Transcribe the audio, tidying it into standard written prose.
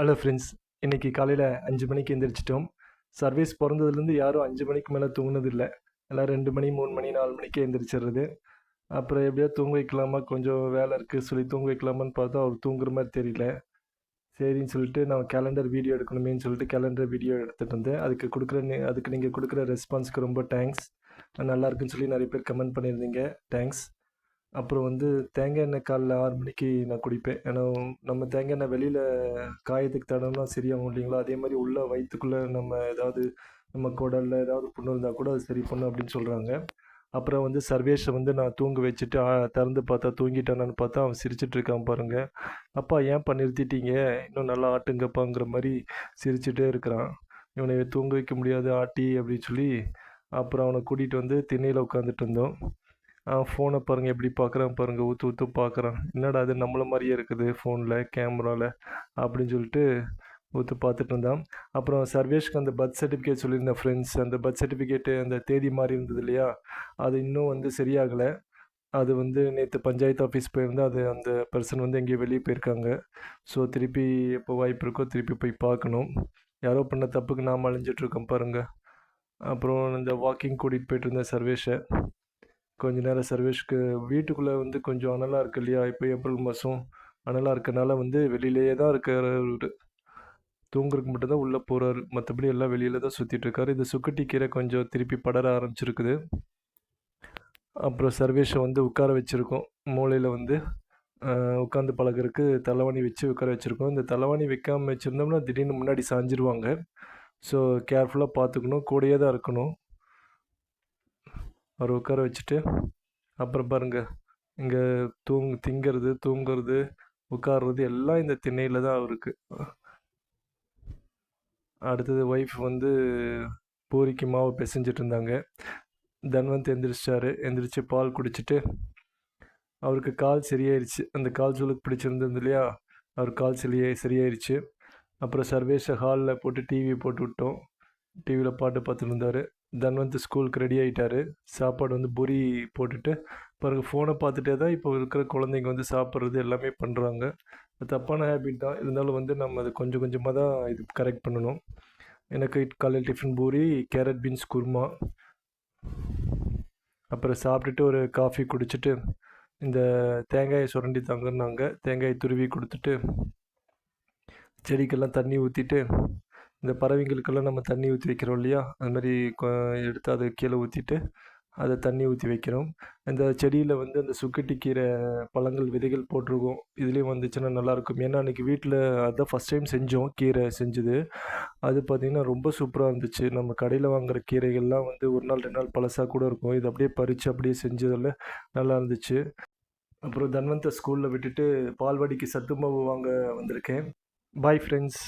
Hello friends. இன்றைக்கி காலையில் 5 மணிக்கு எந்திரிச்சிட்டோம். சர்வீஸ் பிறந்ததுலேருந்து யாரும் 5 மணிக்கு மேலே தூங்குனதில்லை. எல்லாம் 2 மணி 3 மணி 4 மணிக்கே எந்திரிச்சிடுறது. அப்புறம் எப்படியோ தூங்க வைக்கலாமா, கொஞ்சம் வேலை இருக்குது சொல்லி தூங்க வைக்கலாமான்னு பார்த்தா அவர் தூங்குற மாதிரி தெரியல. சரின்னு சொல்லிட்டு நான் கேலண்டர் வீடியோ எடுக்கணுமேன்னு சொல்லிட்டு கேலண்டர் வீடியோ எடுத்துகிட்டு இருந்தேன். அதுக்கு நீங்கள் கொடுக்குற ரெஸ்பான்ஸ்க்கு ரொம்ப தேங்க்ஸ். நல்லா இருக்குன்னு சொல்லி நிறைய பேர் கமெண்ட் பண்ணியிருந்தீங்க. தேங்க்ஸ். அப்புறம் தேங்காய் எண்ணெய் காலைல 6 மணிக்கு நான் குடிப்பேன். ஏன்னா நம்ம தேங்காய் எண்ணெய் வெளியில் காயத்துக்கு தடவினா சரியாகும் இல்லைங்களா? அதே மாதிரி உள்ள வயிற்றுக்குள்ளே நம்ம குடலில் ஏதாவது புண்ணு இருந்தால் கூட அது சரி பண்ணும் அப்படின்னு சொல்கிறாங்க. அப்புறம் சர்வேஷை நான் தூங்க வச்சுட்டு திறந்து பார்த்தா தூங்கிட்டானான்னு பார்த்தா அவன் சிரிச்சிட்டு இருக்கான் பாருங்கள். அப்பா ஏன்ப்பா நிறுத்திட்டீங்க, இன்னும் நல்லா ஆட்டுங்கப்பாங்கிற மாதிரி சிரிச்சிட்டே இருக்கிறான். இவனை தூங்க வைக்க முடியாது ஆட்டி அப்படின்னு சொல்லி அப்புறம் அவனை கூட்டிகிட்டு திண்ணையில் உட்காந்துட்டு இருந்தோம். ஃபோனை பாருங்கள் எப்படி பார்க்குறான் பாருங்கள், ஊற்று ஊற்று பார்க்குறான். என்னடா அது நம்மள மாதிரியே இருக்குது ஃபோனில் கேமராவில் அப்படின்னு சொல்லிட்டு ஊற்று பார்த்துட்டு இருந்தான். அப்புறம் சர்வேஷ்க்கு அந்த பர்த் சர்டிஃபிகேட் சொல்லியிருந்தேன் ஃப்ரெண்ட்ஸ். அந்த பர்த் சர்டிஃபிகேட்டு அந்த தேதி மாதிரி இருந்தது இல்லையா, அது இன்னும் சரியாகலை. அது நேற்று பஞ்சாயத்து ஆஃபீஸ் போயிருந்தா அது அந்த பர்சன் எங்கேயோ வெளியே போயிருக்காங்க. ஸோ திருப்பி எப்போ வாய்ப்பு இருக்கோ திருப்பி போய் பார்க்கணும். யாரோ பண்ண தப்புக்கு நாம் அழிஞ்சிட்ருக்கோம் பாருங்கள். அப்புறம் இந்த வாக்கிங் கூட்டிகிட்டு போயிட்டு இருந்தேன் சர்வேஷை. கொஞ்ச நேரம் சர்வீஸ்க்கு வீட்டுக்குள்ளே கொஞ்சம் அனலாக இருக்குது இல்லையா, இப்போ ஏப்ரல் மாதம் அனலாக இருக்கனால வெளியிலேயே தான் இருக்கார். தூங்குறதுக்கு மட்டும்தான் உள்ளே போகிறாரு, மற்றபடி எல்லாம் வெளியில் தான் சுற்றிட்டுருக்காரு. இந்த சுக்குட்டி கீரை கொஞ்சம் திருப்பி படர ஆரம்பிச்சிருக்குது. அப்புறம் சர்வேஷை உட்கார வச்சுருக்கோம். மூளையில் உட்காந்து பழகிறதுக்கு தலைவாணி வச்சு உட்கார வச்சுருக்கோம். இந்த தலைவாணி வைக்காமல் வச்சுருந்தோம்னா திடீர்னு முன்னாடி சாஞ்சிருவாங்க. ஸோ கேர்ஃபுல்லாக பார்த்துக்கணும், கூடயே தான் இருக்கணும். அவர் உட்கார வச்சுட்டு அப்புறம் பாருங்கள், இங்கே திங்கிறது தூங்குறது உட்கார்றது எல்லாம் இந்த திண்ணையில் தான் அவருக்கு. அடுத்தது ஒய்ஃப் பூரிக்கு மாவு பிசைஞ்சிட்டு இருந்தாங்க. தன்வந்த் எந்திரிச்சு பால் குடிச்சிட்டு அவருக்கு கால் சரியாயிருச்சு. அந்த கால் சூலுக்கு பிடிச்சிருந்தது இல்லையா, அவர் கால் சரியாயிருச்சு. அப்புறம் சர்வேஷை ஹாலில் போட்டு டிவி போட்டு விட்டோம். டிவியில் பாட்டு பார்த்துட்டு இருந்தார். தன்வந்த் ஸ்கூலுக்கு ரெடி ஆகிட்டார். சாப்பாடு பூரி போட்டுட்டு பாருங்கள், ஃபோனை பார்த்துட்டே தான் இப்போ இருக்கிற குழந்தைங்க சாப்பிட்றது எல்லாமே பண்ணுறாங்க. தப்பான ஹேபிட் தான், இருந்தாலும் நம்ம அதை கொஞ்சம் கொஞ்சமாக தான் இது கரெக்ட் பண்ணணும். எனக்கு காலையில் tiffin puri, carrot beans kurma. அப்புறம் சாப்பிட்டுட்டு ஒரு காஃபி குடிச்சிட்டு இந்த தேங்காயை சுரண்டி தாங்கன்னாங்க. தேங்காயை துருவி கொடுத்துட்டு செடிக்கெல்லாம் தண்ணி ஊற்றிட்டு, இந்த பறவைங்களுக்கெல்லாம் நம்ம தண்ணி ஊற்றி வைக்கிறோம் இல்லையா, அது மாதிரி எடுத்து அதை கீழே ஊற்றிட்டு அதை தண்ணி ஊற்றி வைக்கிறோம். இந்த செடியில் அந்த சுக்கட்டி கீரை பழங்கள் விதைகள் போட்டிருக்கோம். இதுலேயும் வந்துச்சுன்னா நல்லாயிருக்கும். ஏன்னா அன்றைக்கி வீட்டில் அதுதான் ஃபஸ்ட் டைம் செஞ்சோம். கீரை செஞ்சது அது பார்த்திங்கன்னா ரொம்ப சூப்பராக இருந்துச்சு. நம்ம கடையில் வாங்குகிற கீரைகள்லாம் 1 நாள் 2 நாள் பழசாக கூட இருக்கும். இது அப்படியே பறித்து அப்படியே செஞ்சதில் நல்லா இருந்துச்சு. அப்புறம் தன்வந்தை ஸ்கூலில் விட்டுட்டு பால்வாடிக்கு சத்து மாவு வாங்க வந்திருக்கேன். Bye friends.